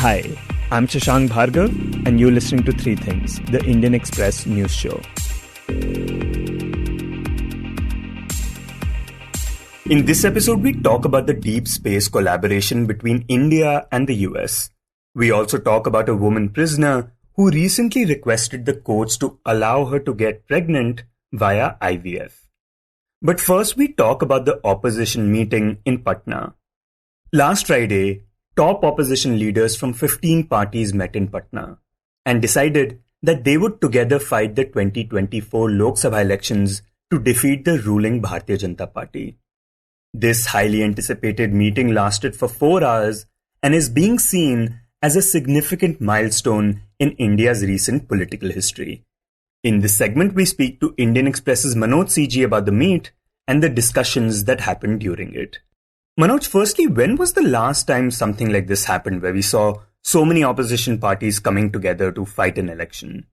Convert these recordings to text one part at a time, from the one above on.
Hi, I'm Shashank Bhargava, and you're listening to Three Things, the Indian Express news show. In this episode, we talk about the deep space collaboration between India and the US. We also talk about a woman prisoner who recently requested the courts to allow her to get pregnant via IVF. But first, we talk about the opposition meeting in Patna. Last Friday, top opposition leaders from 15 parties met in Patna and decided that they would together fight the 2024 Lok Sabha elections to defeat the ruling Bharatiya Janata Party. This highly anticipated meeting lasted for 4 hours and is being seen as a significant milestone in India's recent political history. In this segment, we speak to Indian Express's Manoj CG about the meet and the discussions that happened during it. Manoj, firstly, when was the last time something like this happened where we saw so many opposition parties coming together to fight an election?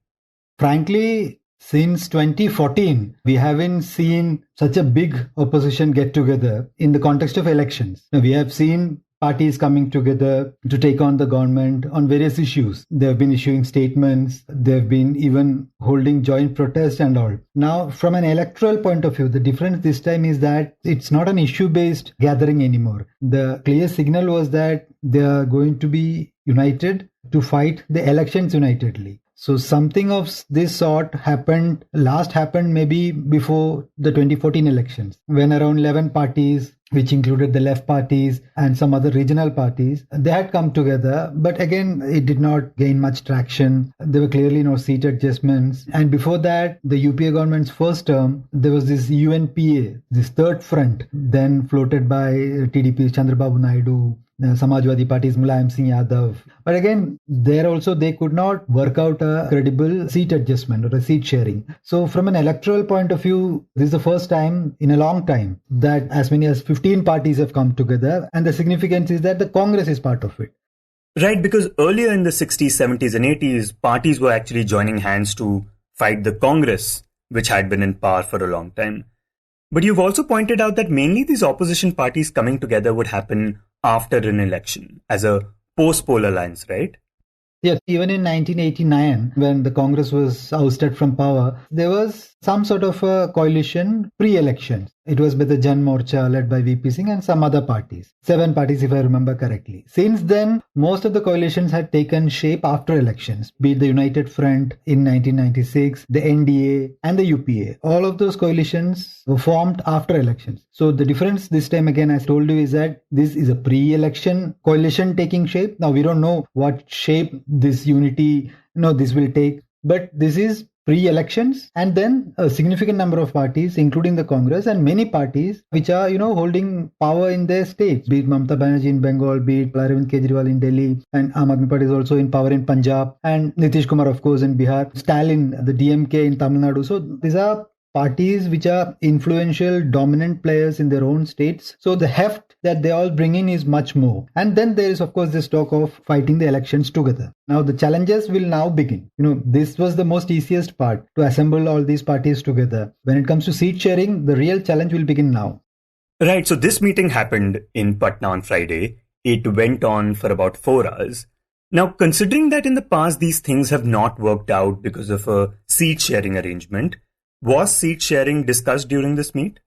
Frankly, since 2014, we haven't seen such a big opposition get together in the context of elections. Now, we have seen parties coming together to take on the government on various issues. They have been issuing statements. They've been even holding joint protests and all. Now, from an electoral point of view, the difference this time is that it's not an issue-based gathering anymore. The clear signal was that they are going to be united to fight the elections unitedly. So something of this sort happened maybe before the 2014 elections, when around 11 parties, which included the left parties and some other regional parties, they had come together. But again, it did not gain much traction. There were clearly no seat adjustments. And before that, the UPA government's first term, there was this UNPA, this third front, then floated by TDP's Chandrababu Naidu, Samajwadi Party's Mulayam Singh Yadav. But again, there also they could not work out a credible seat adjustment or a seat sharing. So from an electoral point of view, this is the first time in a long time that as many as 15 parties have come together. And the significance is that the Congress is part of it. Right, because earlier in the 60s, 70s and 80s, parties were actually joining hands to fight the Congress, which had been in power for a long time. But you've also pointed out that mainly these opposition parties coming together would happen after an election, as a post-poll alliance, right? Yes, even in 1989, when the Congress was ousted from power, there was some sort of a coalition pre-election. It was by the Jan Morcha led by VP Singh and some other parties. 7 parties, if I remember correctly. Since then, most of the coalitions had taken shape after elections, be it the United Front in 1996, the NDA and the UPA. All of those coalitions were formed after elections. So the difference this time again, as I told you, is that this is a pre-election coalition taking shape. Now, we don't know what shape this unity, this will take, but this is pre-elections, and then a significant number of parties, including the Congress and many parties which are, holding power in their states, be it Mamata Banerjee in Bengal, be it Arvind Kejriwal in Delhi, and Aam Aadmi Party is also in power in Punjab, and Nitish Kumar, of course, in Bihar, Stalin, the DMK in Tamil Nadu. So these are parties which are influential, dominant players in their own states. So the heft that they all bring in is much more. And then there is, of course, this talk of fighting the elections together. Now, the challenges will now begin. This was the most easiest part, to assemble all these parties together. When it comes to seat sharing, the real challenge will begin now. Right. So this meeting happened in Patna on Friday. It went on for about 4 hours. Now, considering that in the past these things have not worked out because of a seat sharing arrangement, was seat sharing discussed during this meet?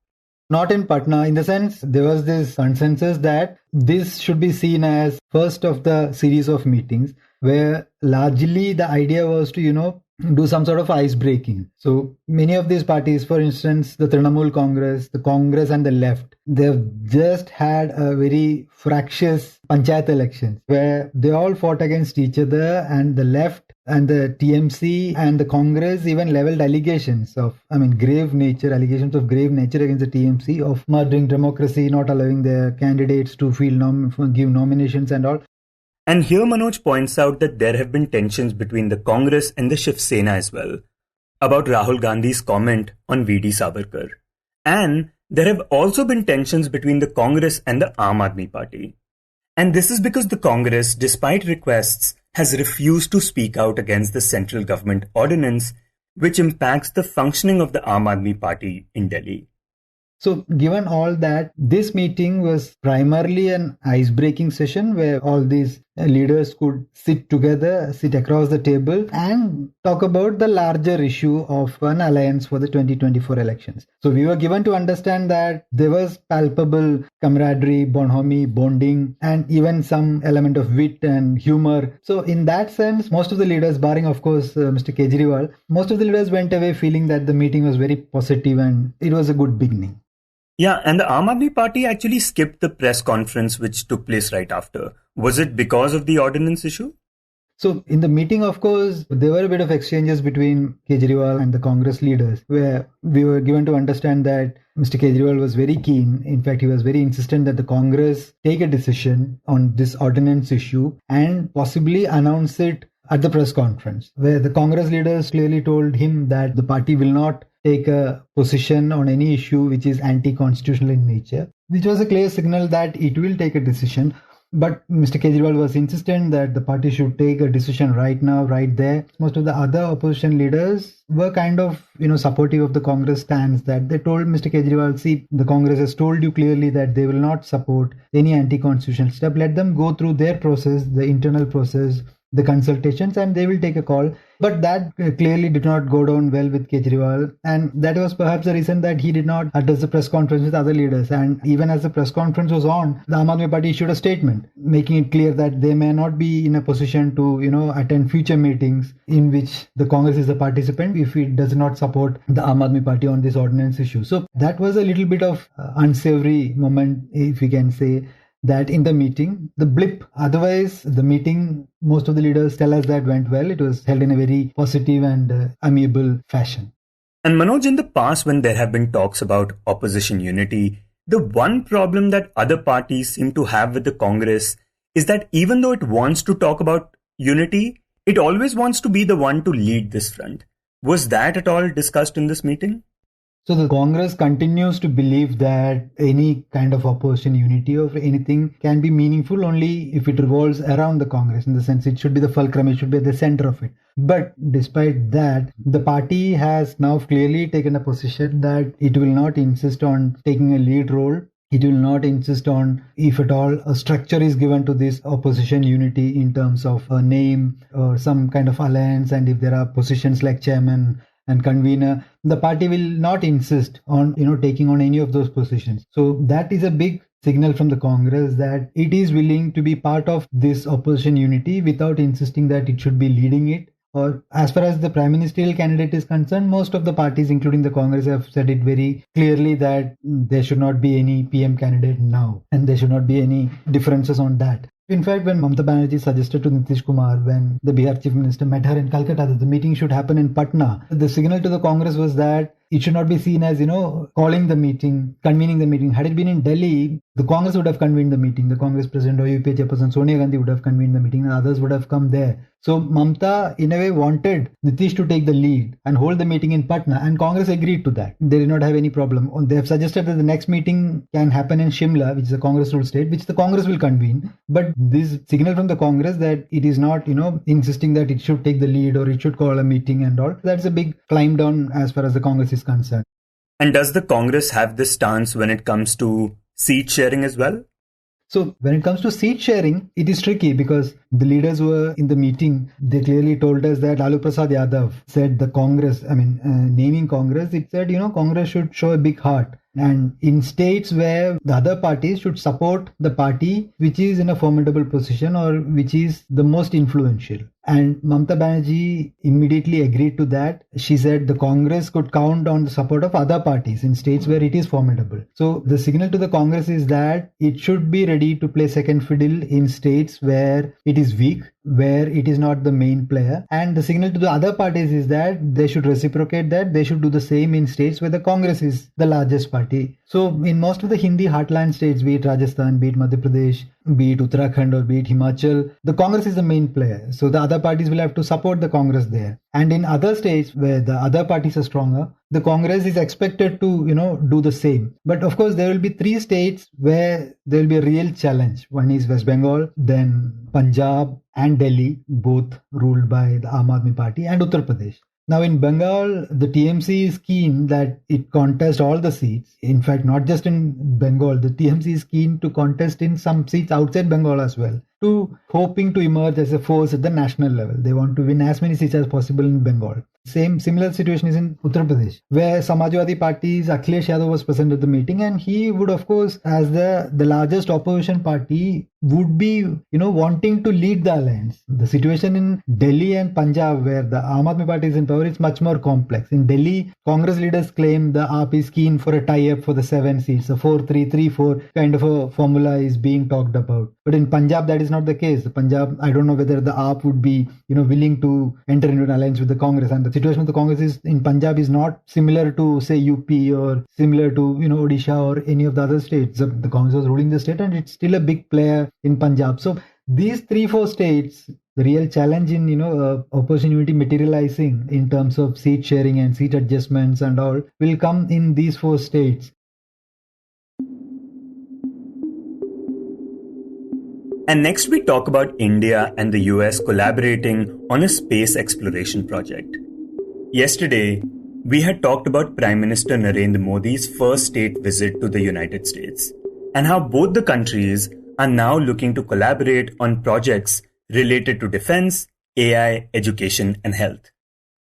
Not in Patna, in the sense there was this consensus that this should be seen as first of the series of meetings where largely the idea was to, do some sort of ice breaking. So many of these parties, for instance, the Trinamool Congress, the Congress and the left, they've just had a very fractious panchayat elections where they all fought against each other, and the left and the TMC and the Congress even leveled allegations of grave nature against the TMC of murdering democracy, not allowing their candidates to give nominations and all. And here Manoj points out that there have been tensions between the Congress and the Shiv Sena as well, about Rahul Gandhi's comment on V.D. Savarkar. And there have also been tensions between the Congress and the Aam Aadmi Party. And this is because the Congress, despite requests, has refused to speak out against the central government ordinance, which impacts the functioning of the Aam Aadmi Party in Delhi. So, given all that, this meeting was primarily an ice-breaking session where all these leaders could sit together, sit across the table, and talk about the larger issue of an alliance for the 2024 elections. So, we were given to understand that there was palpable camaraderie, bonhomie, bonding, and even some element of wit and humor. So, in that sense, most of the leaders, barring of course Mr. Kejriwal, most of the leaders went away feeling that the meeting was very positive and it was a good beginning. Yeah, and the Aam Aadmi Party actually skipped the press conference which took place right after. Was it because of the ordinance issue? So in the meeting, of course, there were a bit of exchanges between Kejriwal and the Congress leaders where we were given to understand that Mr. Kejriwal was very keen. In fact, he was very insistent that the Congress take a decision on this ordinance issue and possibly announce it at the press conference, where the Congress leaders clearly told him that the party will not take a position on any issue which is anti-constitutional in nature, which was a clear signal that it will take a decision. But Mr. Kejriwal was insistent that the party should take a decision right now, right there. Most of the other opposition leaders were kind of, supportive of the Congress stance, that they told Mr. Kejriwal, see, the Congress has told you clearly that they will not support any anti-constitutional step. Let them go through their process, the internal process, the consultations, and they will take a call. But that clearly did not go down well with Kejriwal, and that was perhaps the reason that he did not address the press conference with other leaders. And even as the press conference was on, the Aam Aadmi Party issued a statement making it clear that they may not be in a position to attend future meetings in which the Congress is a participant if it does not support the Aam Aadmi Party on this ordinance issue. So that was a little bit of unsavory moment, if we can say that, in the meeting. The blip, otherwise the meeting, most of the leaders tell us that went well. It was held in a very positive and amiable fashion. And Manoj, in the past when there have been talks about opposition unity, the one problem that other parties seem to have with the Congress is that even though it wants to talk about unity, it always wants to be the one to lead this front. Was that at all discussed in this meeting? So the Congress continues to believe that any kind of opposition unity of anything can be meaningful only if it revolves around the Congress, in the sense it should be the fulcrum, it should be at the center of it. But despite that, the party has now clearly taken a position that it will not insist on taking a lead role. It will not insist on, if at all, a structure is given to this opposition unity in terms of a name or some kind of alliance, and if there are positions like chairman and convener, the party will not insist on taking on any of those positions. So that is a big signal from the Congress that it is willing to be part of this opposition unity without insisting that it should be leading it. Or as far as the prime ministerial candidate is concerned, most of the parties, including the Congress, have said it very clearly that there should not be any PM candidate now, and there should not be any differences on that. In fact, when Mamata Banerjee suggested to Nitish Kumar, when the Bihar Chief Minister met her in Calcutta, that the meeting should happen in Patna, the signal to the Congress was that it should not be seen as, calling the meeting, convening the meeting. Had it been in Delhi, the Congress would have convened the meeting. The Congress President or UPA Chairperson Sonia Gandhi would have convened the meeting and others would have come there. So Mamata, in a way, wanted Nitish to take the lead and hold the meeting in Patna, and Congress agreed to that. They did not have any problem. They have suggested that the next meeting can happen in Shimla, which is a Congress-ruled state, which the Congress will convene. But this signal from the Congress that it is not, insisting that it should take the lead or it should call a meeting and all, that's a big climb down as far as the Congress is concerned. And does the Congress have this stance when it comes to seat sharing as well? So when it comes to seat sharing, it is tricky because the leaders who were in the meeting, they clearly told us that Lalu Prasad Yadav said the Congress, naming Congress, it said, Congress should show a big heart. And in states where the other parties should support the party which is in a formidable position or which is the most influential. And Mamata Banerjee immediately agreed to that. She said the Congress could count on the support of other parties in states where it is formidable. So the signal to the Congress is that it should be ready to play second fiddle in states where it is weak, where it is not the main player. And the signal to the other parties is that they should reciprocate that. They should do the same in states where the Congress is the largest party. So in most of the Hindi heartland states, be it Rajasthan, be it Madhya Pradesh, be it Uttarakhand or be it Himachal, the Congress is the main player. So the other parties will have to support the Congress there. And in other states where the other parties are stronger, the Congress is expected to, do the same. But of course, there will be 3 states where there will be a real challenge. One is West Bengal, then Punjab and Delhi, both ruled by the Aam Aadmi Party, and Uttar Pradesh. Now in Bengal, the TMC is keen that it contest all the seats. In fact, not just in Bengal, the TMC is keen to contest in some seats outside Bengal as well, to hoping to emerge as a force at the national level. They want to win as many seats as possible in Bengal. Similar situation is in Uttar Pradesh, where Samajwadi Party's Akhilesh Yadav was present at the meeting, and he would, of course, as the largest opposition party, would be, wanting to lead the alliance. The situation in Delhi and Punjab, where the Aam Aadmi Party is in power, is much more complex. In Delhi, Congress leaders claim the AAP is keen for a tie-up for the 7 seats. A 4-3-3-4 kind of a formula is being talked about. But in Punjab, that is not the case. Punjab, I don't know whether the AAP would be, willing to enter into an alliance with the Congress. And the situation with the Congress is in Punjab is not similar to, say, UP or similar to, Odisha or any of the other states. The Congress was ruling the state, and it's still a big player in Punjab. So these 3-4 states, the real challenge in, opposition unity materializing in terms of seat sharing and seat adjustments and all will come in these 4 states. And next we talk about India and the US collaborating on a space exploration project. Yesterday, we had talked about Prime Minister Narendra Modi's first state visit to the United States and how both the countries are now looking to collaborate on projects related to defense, AI, education, and health.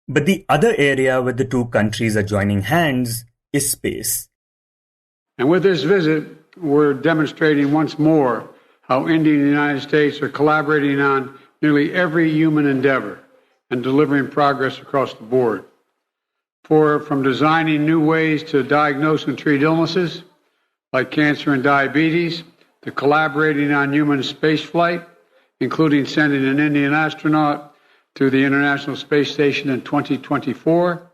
But the other area where the two countries are joining hands is space. And with this visit, we're demonstrating once more how India and the United States are collaborating on nearly every human endeavor and delivering progress across the board. From designing new ways to diagnose and treat illnesses like cancer and diabetes, to collaborating on human spaceflight, including sending an Indian astronaut to the International Space Station in 2024,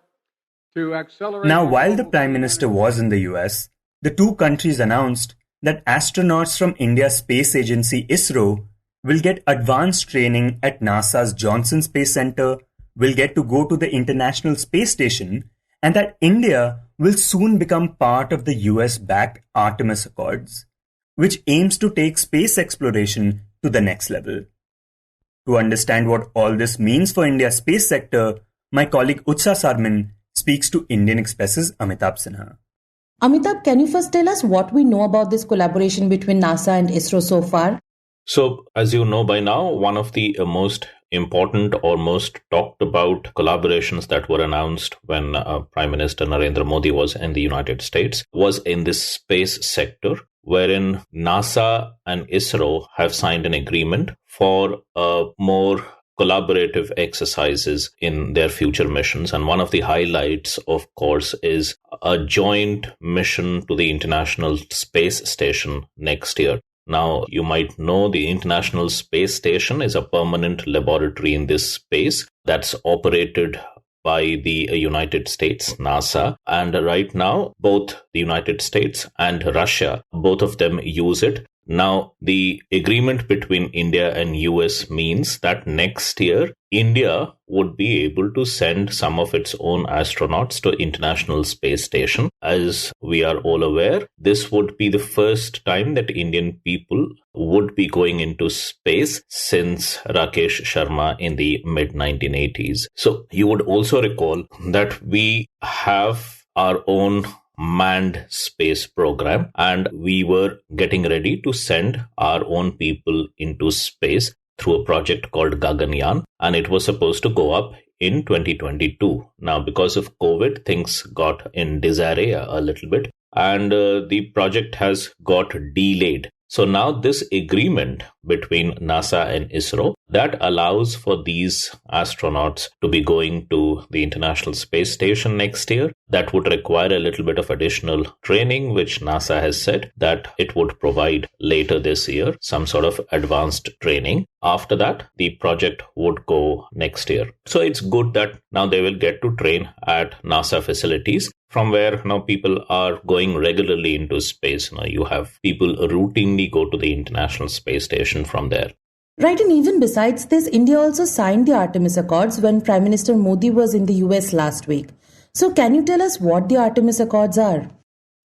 to accelerate... Now, while the Prime Minister was in the US, the two countries announced that astronauts from India's space agency ISRO will get advanced training at NASA's Johnson Space Center, will get to go to the International Space Station, and that India will soon become part of the US-backed Artemis Accords, which aims to take space exploration to the next level. To understand what all this means for India's space sector, my colleague Utsa Sarmin speaks to Indian Express's Amitabh Sinha. Amitabh, can you first tell us what we know about this collaboration between NASA and ISRO so far? So, as you know by now, one of the most important or most talked about collaborations that were announced when Prime Minister Narendra Modi was in the United States was in this space sector, wherein NASA and ISRO have signed an agreement for more collaborative exercises in their future missions. And one of the highlights, of course, is a joint mission to the International Space Station next year. Now, you might know the International Space Station is a permanent laboratory in this space that's operated by the United States, NASA. And right now, both the United States and Russia, both of them use it. Now, the agreement between India and US means that next year, India would be able to send some of its own astronauts to International Space Station. As we are all aware, this would be the first time that Indian people would be going into space since Rakesh Sharma in the mid-1980s. So you would also recall that we have our own manned space program, and we were getting ready to send our own people into space through a project called Gaganyaan, and it was supposed to go up in 2022. Now, because of COVID, things got in disarray a little bit, and the project has got delayed. So now this agreement between NASA and ISRO that allows for these astronauts to be going to the International Space Station next year, that would require a little bit of additional training, which NASA has said that it would provide later this year, some sort of advanced training. After that, the project would go next year. So it's good that now they will get to train at NASA facilities, from where now people are going regularly into space. Now you have people routinely go to the International Space Station from there. Right, and even besides this, India also signed the Artemis Accords when Prime Minister Modi was in the US last week. So can you tell us what the Artemis Accords are?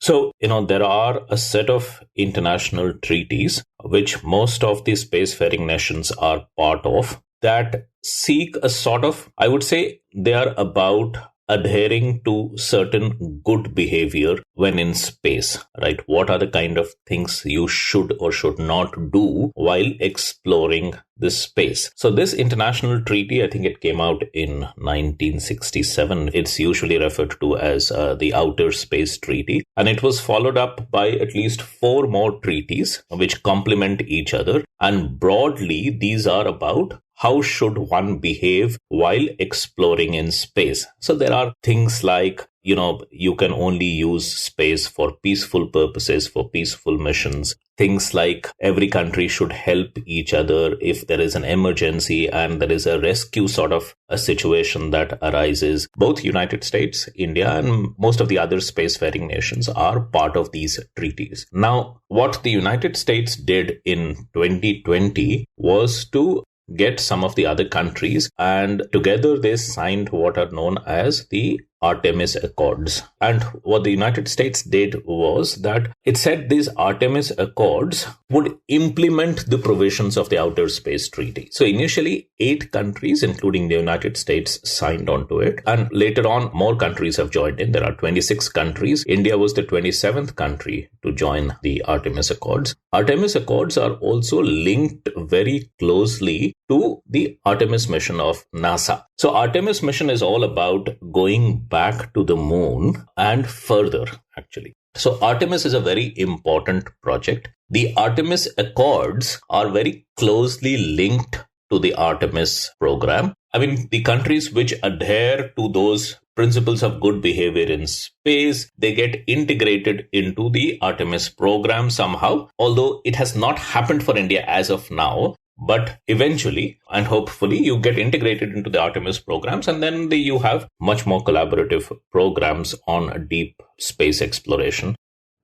So, there are a set of international treaties which most of the spacefaring nations are part of. that seek a sort of, I would say, they are about adhering to certain good behavior when in space, right? What are the kind of things you should or should not do while exploring this space? So this international treaty, I think it came out in 1967. It's usually referred to as the Outer Space Treaty. And it was followed up by at least 4 more treaties which complement each other. And broadly, these are about how should one behave while exploring in space. So there are things like, you can only use space for peaceful purposes, for peaceful missions. Things like every country should help each other if there is an emergency and there is a rescue sort of a situation that arises. Both United States, India, and most of the other spacefaring nations are part of these treaties. Now, what the United States did in 2020 was to get some of the other countries, and together they signed what are known as the Artemis Accords. And what the United States did was that it said these Artemis Accords would implement the provisions of the Outer Space Treaty. So initially 8 countries, including the United States, signed onto it. And later on, more countries have joined in. There are 26 countries. India was the 27th country to join the Artemis Accords. Artemis Accords are also linked very closely to the Artemis mission of NASA. So Artemis mission is all about going back to the moon and further, actually. So Artemis is a very important project. The Artemis Accords are very closely linked to the Artemis program. I mean, the countries which adhere to those principles of good behavior in space, they get integrated into the Artemis program somehow, although it has not happened for India as of now. But eventually, and hopefully, you get integrated into the Artemis programs, and then you have much more collaborative programs on deep space exploration.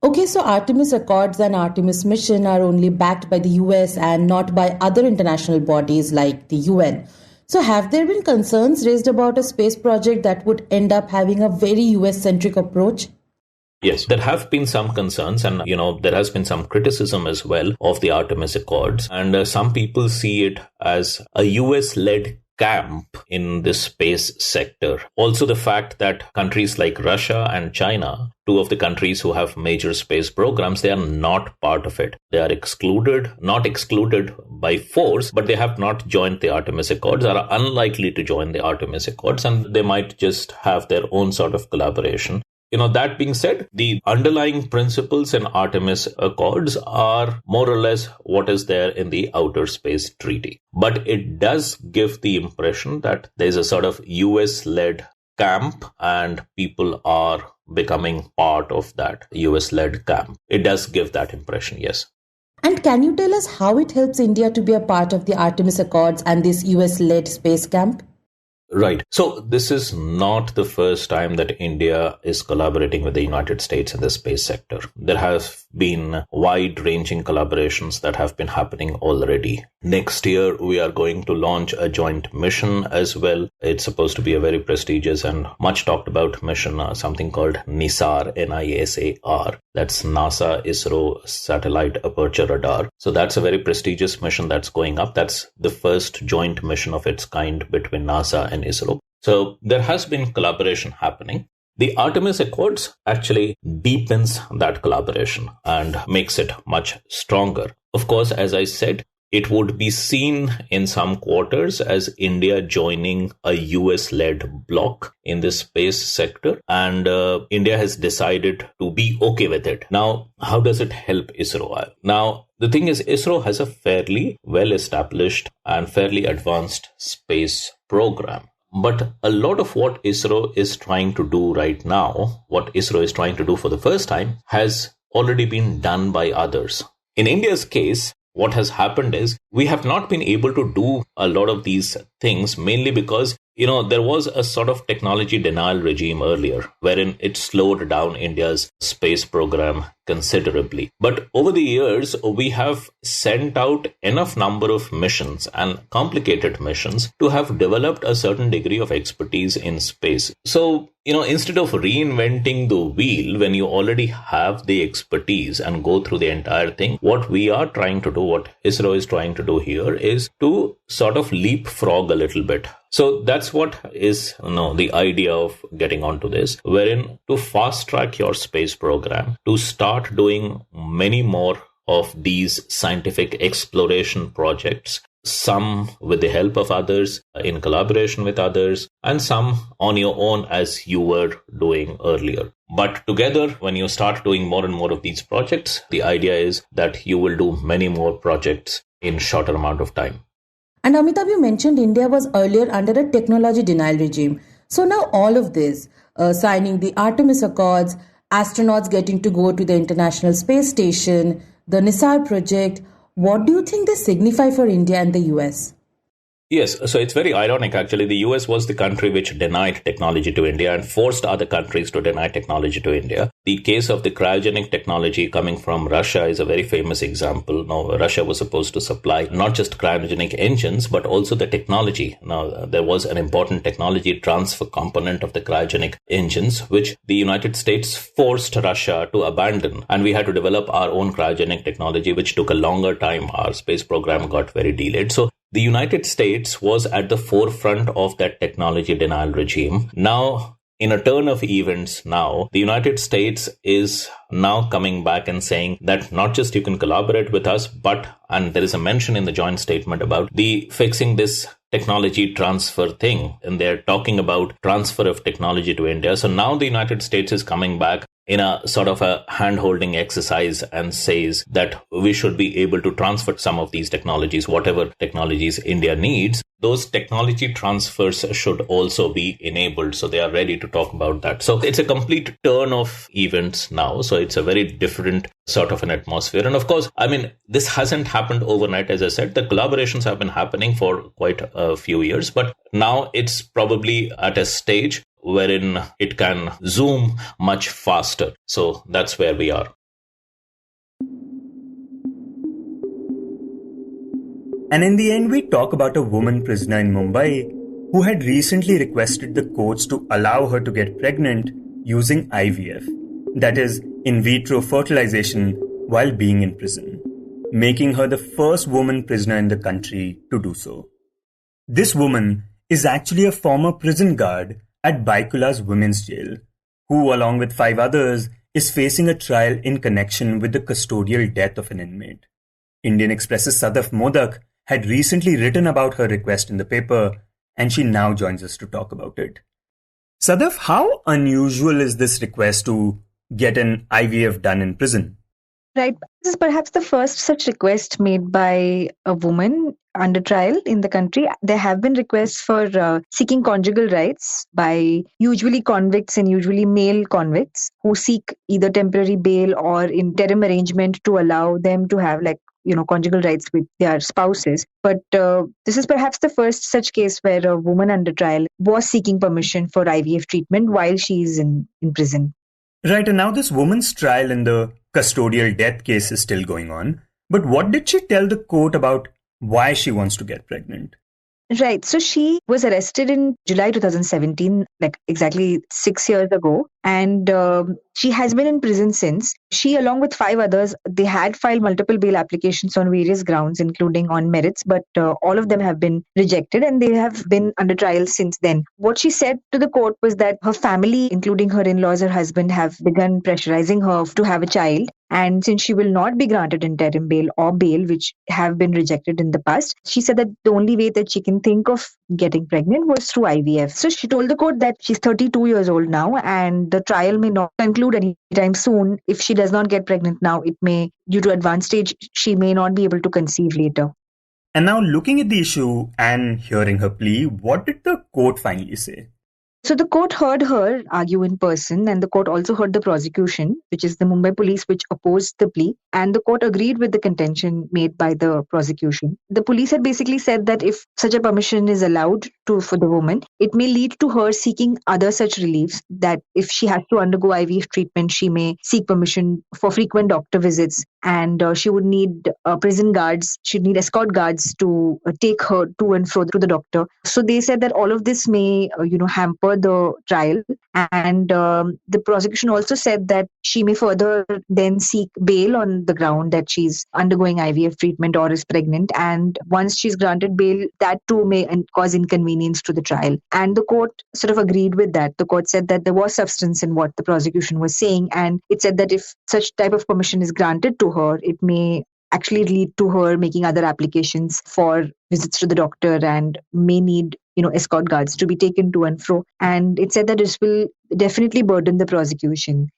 Okay, so Artemis Accords and Artemis mission are only backed by the US and not by other international bodies like the UN. So have there been concerns raised about a space project that would end up having a very US-centric approach? Yes, there have been some concerns, and there has been some criticism as well of the Artemis Accords. And some people see it as a US-led camp in the space sector. Also, the fact that countries like Russia and China, 2 of the countries who have major space programs, they are not part of it. They are not excluded by force, but they have not joined the Artemis Accords, are unlikely to join the Artemis Accords, and they might just have their own sort of collaboration. That being said, the underlying principles in Artemis Accords are more or less what is there in the Outer Space Treaty. But it does give the impression that there's a sort of US-led camp and people are becoming part of that US-led camp. It does give that impression, yes. And can you tell us how it helps India to be a part of the Artemis Accords and this US-led space camp? Right. So this is not the first time that India is collaborating with the United States in the space sector. There have been wide-ranging collaborations that have been happening already. Next year, we are going to launch a joint mission as well. It's supposed to be a very prestigious and much talked about mission, something called NISAR, NISAR. That's NASA ISRO Satellite Aperture Radar. So that's a very prestigious mission that's going up. That's the first joint mission of its kind between NASA and ISRO. So there has been collaboration happening. The Artemis Accords actually deepens that collaboration and makes it much stronger. Of course, as I said, it would be seen in some quarters as India joining a US-led bloc in the space sector, and India has decided to be okay with it. Now, how does it help ISRO? Now, the thing is, ISRO has a fairly well-established and fairly advanced space program. But a lot of what ISRO is trying to do right now, what ISRO is trying to do for the first time, has already been done by others. In India's case, what has happened is we have not been able to do a lot of these things, mainly because, there was a sort of technology denial regime earlier, wherein it slowed down India's space program considerably. But over the years, we have sent out enough number of missions and complicated missions to have developed a certain degree of expertise in space. So, instead of reinventing the wheel when you already have the expertise and go through the entire thing, what we are trying to do, what ISRO is trying to do here is to sort of leapfrog a little bit. So that's what is the idea of getting onto this, wherein to fast track your space program, to start doing many more of these scientific exploration projects, some with the help of others, in collaboration with others, and some on your own as you were doing earlier. But together, when you start doing more and more of these projects, the idea is that you will do many more projects in shorter amount of time. And Amitabh, you mentioned India was earlier under a technology denial regime. So now all of this, signing the Artemis Accords, astronauts getting to go to the International Space Station, the NISAR project, what do you think they signify for India and the US? Yes, so it's very ironic actually. The US was the country which denied technology to India and forced other countries to deny technology to India. The case of the cryogenic technology coming from Russia is a very famous example. Now, Russia was supposed to supply not just cryogenic engines, but also the technology. Now, there was an important technology transfer component of the cryogenic engines, which the United States forced Russia to abandon. And we had to develop our own cryogenic technology, which took a longer time. Our space program got very delayed. So the United States was at the forefront of that technology denial regime. Now, in a turn of events now, the United States is now coming back and saying that not just you can collaborate with us, but, and there is a mention in the joint statement about the fixing this technology transfer thing. And they're talking about transfer of technology to India. So now the United States is coming back in a sort of a hand-holding exercise and says that we should be able to transfer some of these technologies, whatever technologies India needs. Those technology transfers should also be enabled. So they are ready to talk about that. So it's a complete turn of events now. So it's a very different sort of an atmosphere. And of course, this hasn't happened overnight. As I said, the collaborations have been happening for quite a few years, but now it's probably at a stage wherein it can zoom much faster. So that's where we are. And in the end, we talk about a woman prisoner in Mumbai who had recently requested the courts to allow her to get pregnant using IVF, that is, in vitro fertilization, while being in prison, making her the first woman prisoner in the country to do so. This woman is actually a former prison guard at Baikula's women's jail, who, along with 5 others, is facing a trial in connection with the custodial death of an inmate. Indian Express's Sadaf Modak had recently written about her request in the paper, and she now joins us to talk about it. Sadaf, how unusual is this request to get an IVF done in prison? Right. This is perhaps the first such request made by a woman under trial in the country. There have been requests for seeking conjugal rights by usually convicts and usually male convicts who seek either temporary bail or interim arrangement to allow them to have conjugal rights with their spouses. But this is perhaps the first such case where a woman under trial was seeking permission for IVF treatment while she is in prison. Right, and now this woman's trial in the custodial death case is still going on. But what did she tell the court about why she wants to get pregnant? Right. So she was arrested in July 2017, exactly 6 years ago. And she has been in prison since. She, along with 5 others, they had filed multiple bail applications on various grounds, including on merits, but all of them have been rejected and they have been under trial since then. What she said to the court was that her family, including her in-laws, her husband, have begun pressurizing her to have a child. And since she will not be granted interim bail or bail, which have been rejected in the past, she said that the only way that she can think of getting pregnant was through IVF. So she told the court that she's 32 years old now and the trial may not conclude anytime soon. If she does not get pregnant now, it may, due to advanced stage, she may not be able to conceive later. And now looking at the issue and hearing her plea, what did the court finally say? So the court heard her argue in person, and the court also heard the prosecution, which is the Mumbai police, which opposed the plea. And the court agreed with the contention made by the prosecution. The police had basically said that if such a permission is allowed for the woman, it may lead to her seeking other such reliefs, that if she has to undergo IVF treatment, she may seek permission for frequent doctor visits, and she would need prison guards, she'd need escort guards to take her to and fro to the doctor. So they said that all of this may, hamper the trial. And the prosecution also said that she may further then seek bail on the ground that she's undergoing IVF treatment or is pregnant. And once she's granted bail, that too may cause inconvenience to the trial. And the court sort of agreed with that. The court said that there was substance in what the prosecution was saying. And it said that if such type of permission is granted to her, it may actually lead to her making other applications for visits to the doctor and may need escort guards to be taken to and fro. And it said that this will definitely burden the prosecution.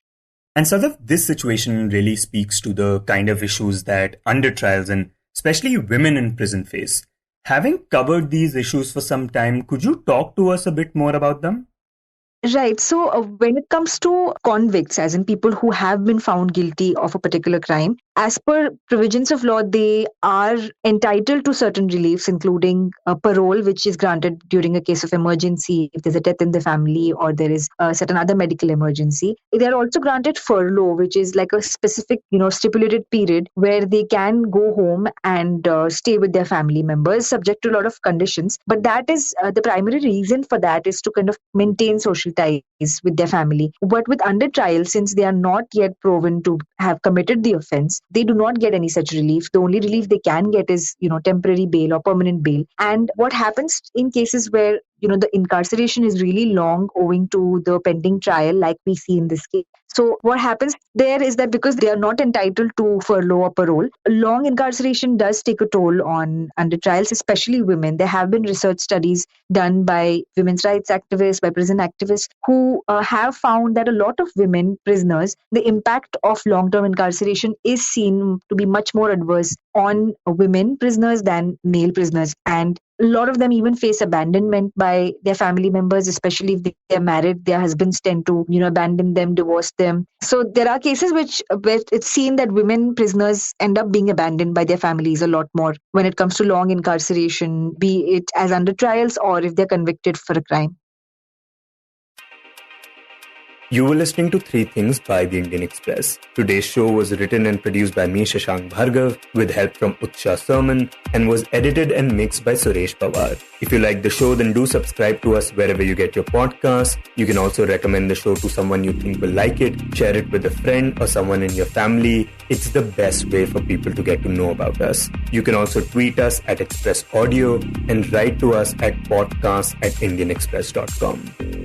And Sadaf, this situation really speaks to the kind of issues that under trials and especially women in prison face. Having covered these issues for some time, could you talk to us a bit more about them? Right. So when it comes to convicts, as in people who have been found guilty of a particular crime, as per provisions of law, they are entitled to certain reliefs, including parole, which is granted during a case of emergency, if there's a death in the family or there is a certain other medical emergency. They are also granted furlough, which is like a specific, stipulated period where they can go home and stay with their family members, subject to a lot of conditions. But that is the primary reason for that is to kind of maintain social ties with their family. But with under trial, since they are not yet proven to have committed the offense, they do not get any such relief. The only relief they can get is, temporary bail or permanent bail. And what happens in cases where, the incarceration is really long owing to the pending trial, like we see in this case. So what happens there is that because they are not entitled to furlough or parole, long incarceration does take a toll on under trials, especially women. There have been research studies done by women's rights activists, by prison activists, who have found that a lot of women prisoners, the impact of long-term incarceration is seen to be much more adverse on women prisoners than male prisoners. And a lot of them even face abandonment by their family members, especially if they are married. Their husbands tend to, abandon them, divorce them. So there are cases where it's seen that women prisoners end up being abandoned by their families a lot more when it comes to long incarceration, be it as under trials or if they're convicted for a crime. You were listening to Three Things by the Indian Express. Today's show was written and produced by me, Shashank Bhargava, with help from Utsa, Sarmin, and was edited and mixed by Suresh Pawar. If you like the show, then do subscribe to us wherever you get your podcasts. You can also recommend the show to someone you think will like it, share it with a friend or someone in your family. It's the best way for people to get to know about us. You can also tweet us at Express Audio and write to us at podcast@indianexpress.com.